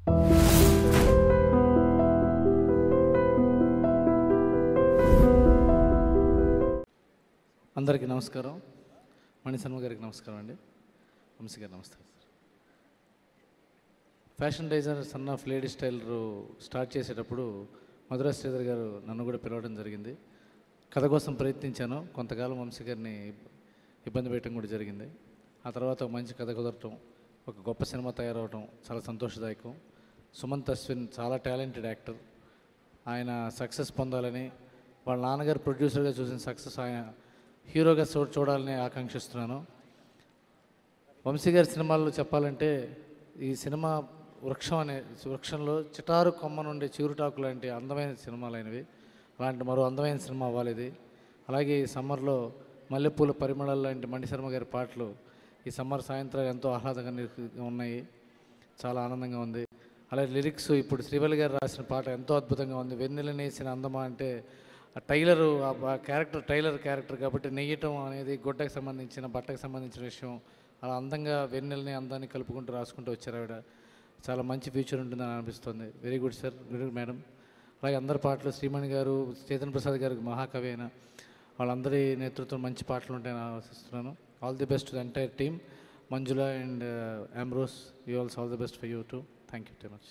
అందరికీ నమస్కారం. మణిశర్మ గారికి నమస్కారం అండి. వంశీ గారు నమస్తే. Fashion designer son of lady styler start చేసేటప్పుడు మధురా శ్రీధర్ గారు నన్ను కూడా పిలవడం జరిగింది. కథ కోసం ప్రయత్నించాను. కొంతకాలం వంశీ గారిని ఇబ్బంది పెట్టడం కూడా జరిగింది. ఆ తర్వాత ఒక మంచి కథ కుదరటం, ఒక గొప్ప సినిమా తయారవటం చాలా సంతోషదాయకం. సుమంత్ అశ్విన్ చాలా టాలెంటెడ్ యాక్టర్. ఆయన సక్సెస్ పొందాలని, వాళ్ళ నాన్నగారు ప్రొడ్యూసర్గా చూసిన సక్సెస్ ఆయన హీరోగా చూడాలని ఆకాంక్షిస్తున్నాను. వంశీ గారి సినిమాల్లో చెప్పాలంటే ఈ సినిమా వృక్షంలో చిటారు కొమ్మ నుండి చిగురుటాకు లాంటి అందమైన సినిమాలైనవి. అలాంటి మరో అందమైన సినిమా అవ్వాలి ఇది. అలాగే ఈ సమ్మర్లో మల్లెపూల పరిమళాలు లాంటి మణిశర్మ గారి పాటలు ఈ సమ్మర్ సాయంత్రాలు ఎంతో ఆహ్లాదకరంగా ఉన్నాయి. చాలా ఆనందంగా ఉంది. అలాగే లిరిక్స్ ఇప్పుడు శ్రీవల్లి గారు రాసిన పాట ఎంతో అద్భుతంగా ఉంది. వెన్నెల నేసిన అందమా అంటే ఆ టైలరు, ఆ క్యారెక్టర్ టైలర్ క్యారెక్టర్ కాబట్టి నెయ్యటం అనేది గుడ్డకు సంబంధించిన, బట్టకు సంబంధించిన విషయం. అలా అందంగా వెన్నెలని అందాన్ని కలుపుకుంటూ రాసుకుంటూ వచ్చారు ఆవిడ. చాలా మంచి ఫ్యూచర్ ఉంటుందని అనిపిస్తుంది. Very good sir, good madam. అలాగే అందరి పాటలు శ్రీమణి గారు, చేతన్ ప్రసాద్ గారికి మహాకవి అయిన వాళ్ళందరి నేతృత్వం మంచి పాటలు ఉంటాయని ఆశిస్తున్నాను. All the best to the entire team. Manjula and Ambrose, you also all the best for you two. Thank you very much.